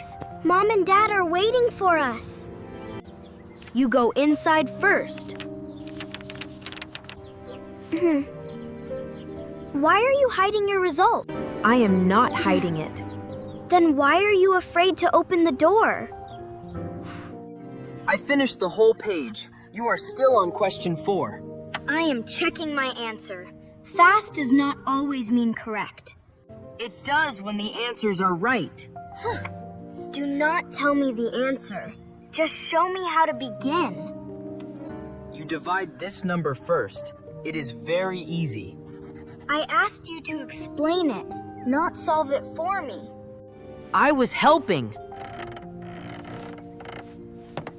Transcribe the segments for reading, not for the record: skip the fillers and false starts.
Max, Mom and Dad are waiting for us. You go inside first. Why are you hiding your result? I am not hiding it. Then why are you afraid to open the door? I finished the whole page. You are still on question 4. I am checking my answer. Fast does not always mean correct. It does when the answers are right. Do not tell me the answer. Just show me how to begin. You divide this number first. It is very easy. I asked you to explain it, not solve it for me. I was helping.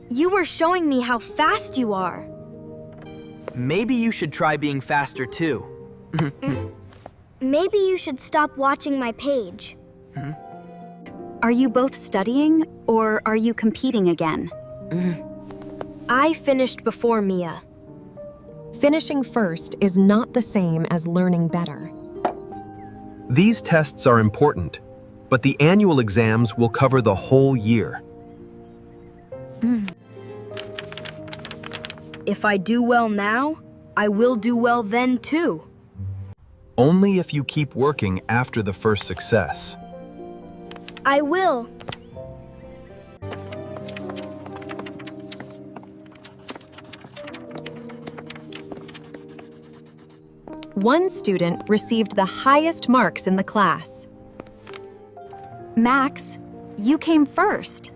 You were showing me how fast you are. Maybe you should try being faster too. Maybe you should stop watching my page. Are you both studying, or are you competing again? I finished before Mia. Finishing first is not the same as learning better. These tests are important, but the annual exams will cover the whole year. If I do well now, I will do well then too. Only if you keep working after the first success. I will. One student received the highest marks in the class. Max, you came first.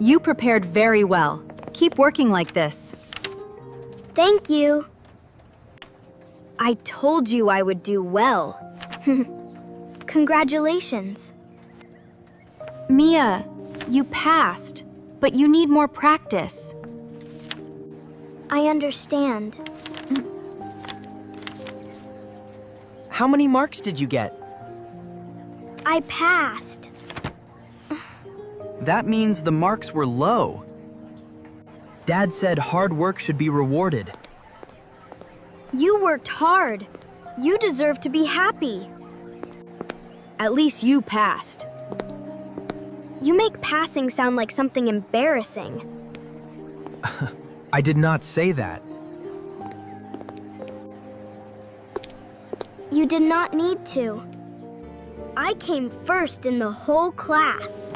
You prepared very well. Keep working like this. Thank you. I told you I would do well. Congratulations. Mia, you passed, but you need more practice. I understand. How many marks did you get? I passed. That means the marks were low. Dad said hard work should be rewarded. You worked hard. You deserve to be happy. At least you passed. You make passing sound like something embarrassing. I did not say that. You did not need to. I came first in the whole class.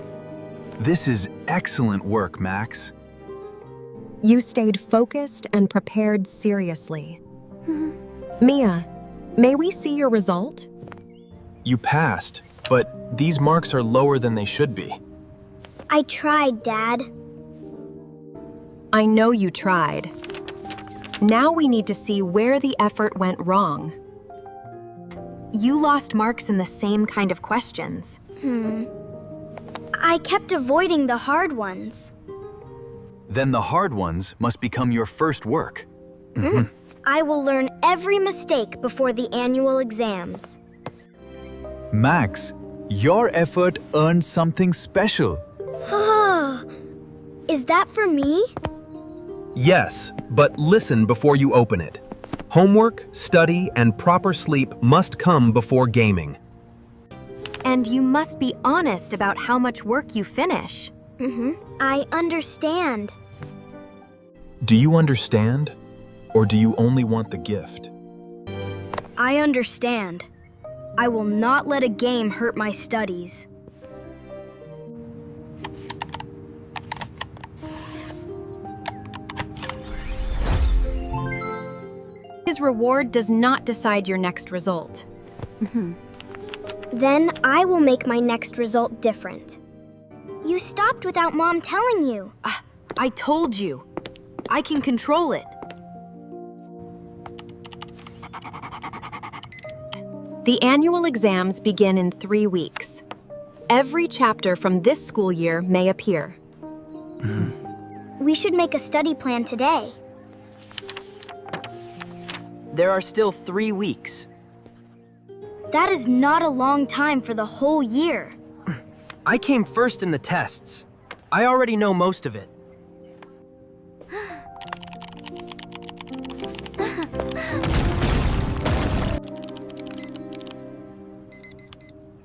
This is excellent work, Max. You stayed focused and prepared seriously. Mia, may we see your result? You passed, but these marks are lower than they should be. I tried, Dad. I know you tried. Now we need to see where the effort went wrong. You lost marks in the same kind of questions. I kept avoiding the hard ones. Then the hard ones must become your first work. I will learn every mistake before the annual exams. Max, your effort earned something special. Is that for me? Yes, but listen before you open it. Homework, study, and proper sleep must come before gaming. And you must be honest about how much work you finish. I understand. Do you understand? Or do you only want the gift? I understand. I will not let a game hurt my studies. His reward does not decide your next result. Then I will make my next result different. You stopped without Mom telling you. I told you. I can control it. The annual exams begin in 3 weeks. Every chapter from this school year may appear. We should make a study plan today. There are still 3 weeks. That is not a long time for the whole year. I came first in the tests. I already know most of it.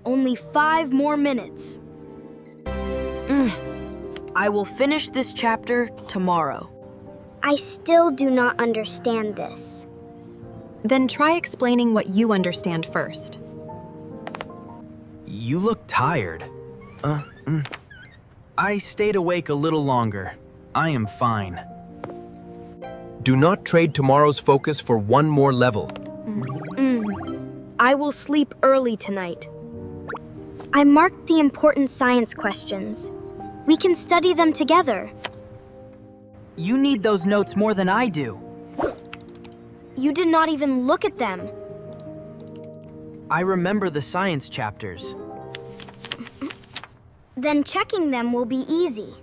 Only 5 more minutes. I will finish this chapter tomorrow. I still do not understand this. Then try explaining what you understand first. You look tired. I stayed awake a little longer. I am fine. Do not trade tomorrow's focus for one more level. I will sleep early tonight. I marked the important science questions. We can study them together. You need those notes more than I do. You did not even look at them. I remember the science chapters. Then checking them will be easy.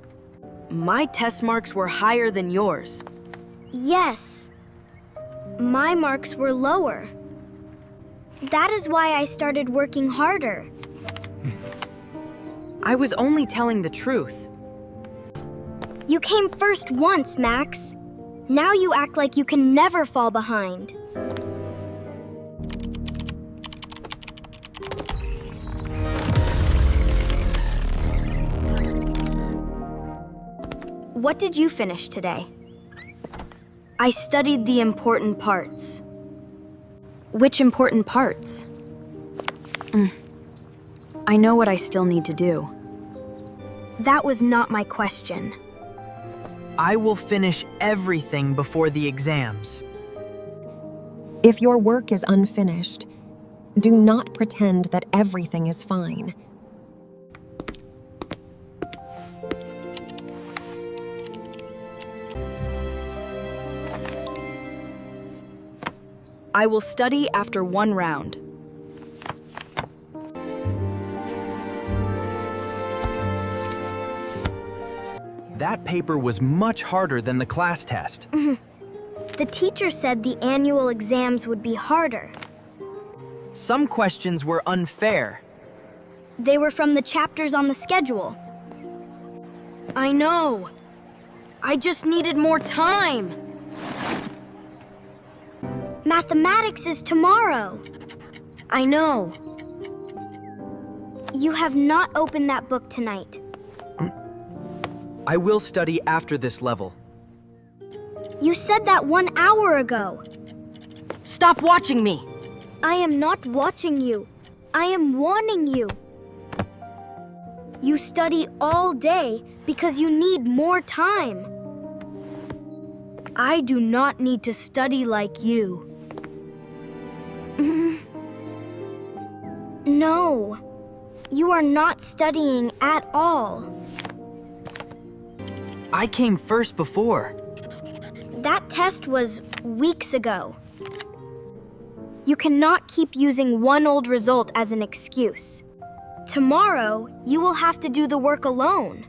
My test marks were higher than yours. Yes. My marks were lower. That is why I started working harder. I was only telling the truth. You came first once, Max. Now you act like you can never fall behind. What did you finish today? I studied the important parts. Which important parts? I know what I still need to do. That was not my question. I will finish everything before the exams. If your work is unfinished, do not pretend that everything is fine. I will study after one round. That paper was much harder than the class test. The teacher said the annual exams would be harder. Some questions were unfair. They were from the chapters on the schedule. I know. I just needed more time. Mathematics is tomorrow. I know. You have not opened that book tonight. I will study after this level. You said that 1 hour ago. Stop watching me. I am not watching you. I am warning you. You study all day because you need more time. I do not need to study like you. No, you are not studying at all. I came first before. That test was weeks ago. You cannot keep using one old result as an excuse. Tomorrow, you will have to do the work alone.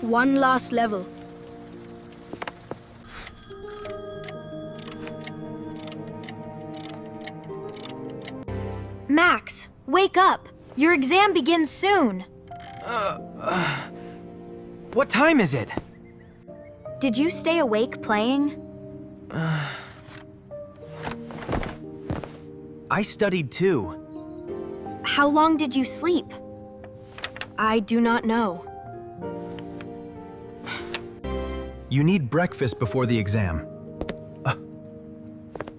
One last level. Max, wake up. Your exam begins soon. What time is it? Did you stay awake playing? I studied too. How long did you sleep? I do not know. You need breakfast before the exam.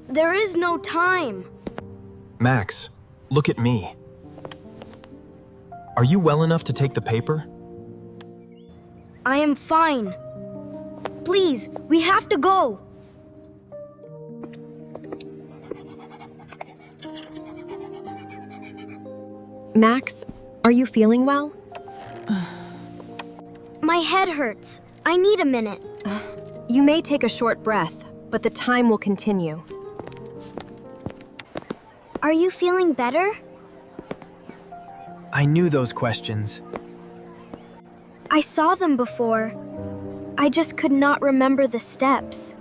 There is no time. Max, look at me. Are you well enough to take the paper? I am fine. Please, we have to go. Max, are you feeling well? My head hurts. I need a minute. You may take a short breath, but the time will continue. Are you feeling better? I knew those questions. I saw them before. I just could not remember the steps.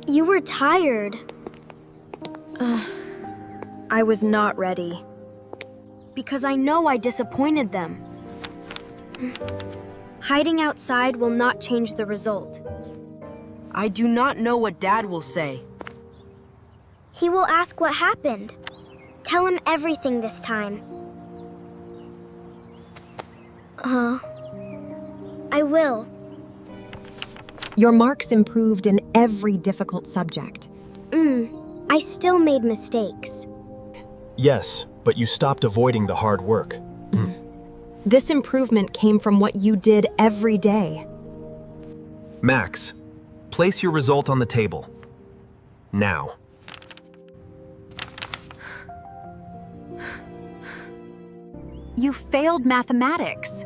You were tired. I was not ready. Because I know I disappointed them. Hiding outside will not change the result. I do not know what Dad will say. He will ask what happened. Tell him everything this time. I will. Your marks improved in every difficult subject. I still made mistakes. Yes, but you stopped avoiding the hard work. This improvement came from what you did every day. Max, place your result on the table. Now. You failed mathematics.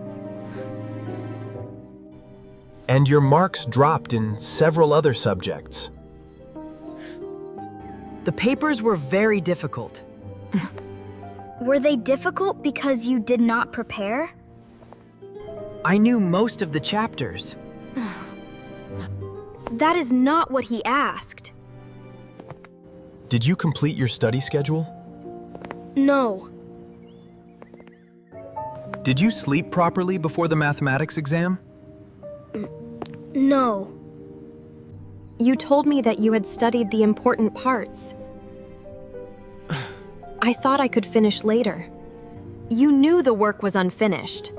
And your marks dropped in several other subjects. The papers were very difficult. Were they difficult because you did not prepare? I knew most of the chapters. That is not what he asked. Did you complete your study schedule? No. Did you sleep properly before the mathematics exam? No. You told me that you had studied the important parts. I thought I could finish later. You knew the work was unfinished.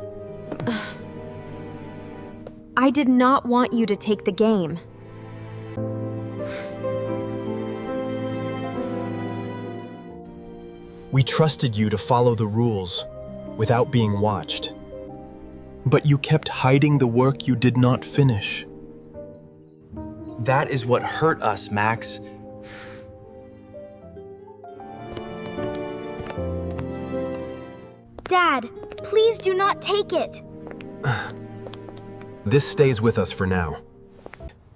I did not want you to take the game. We trusted you to follow the rules without being watched. But you kept hiding the work you did not finish. That is what hurt us, Max. Dad, please do not take it. This stays with us for now.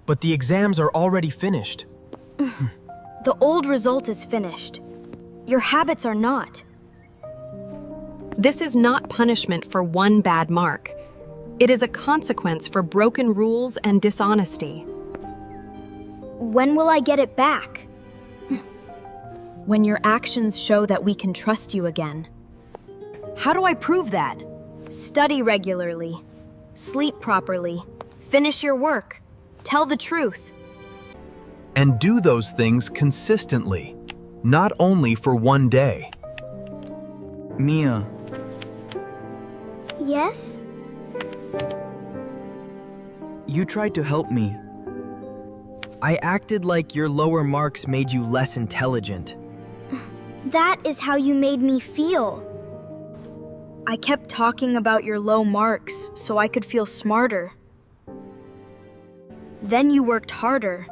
But the exams are already finished. The old result is finished. Your habits are not. This is not punishment for one bad mark. It is a consequence for broken rules and dishonesty. When will I get it back? When your actions show that we can trust you again. How do I prove that? Study regularly. Sleep properly. Finish your work. Tell the truth. And do those things consistently, not only for one day. Mia, Yes? you tried to help me. I acted like your lower marks made you less intelligent. That is how you made me feel. I kept talking about your low marks so I could feel smarter. Then you worked harder,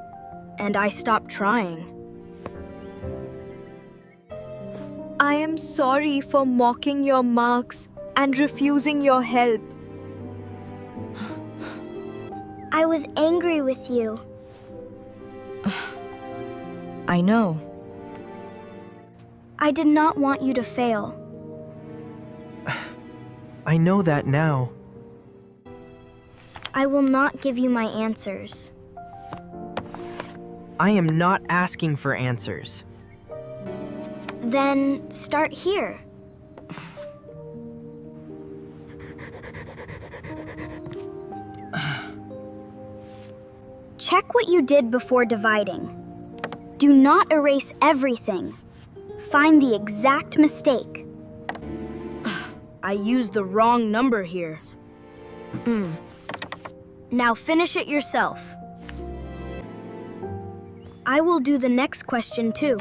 and I stopped trying. I am sorry for mocking your marks and refusing your help. I was angry with you. I know. I did not want you to fail. I know that now. I will not give you my answers. I am not asking for answers. Then start here. Check what you did before dividing. Do not erase everything. Find the exact mistake. I used the wrong number here. Now finish it yourself. I will do the next question too.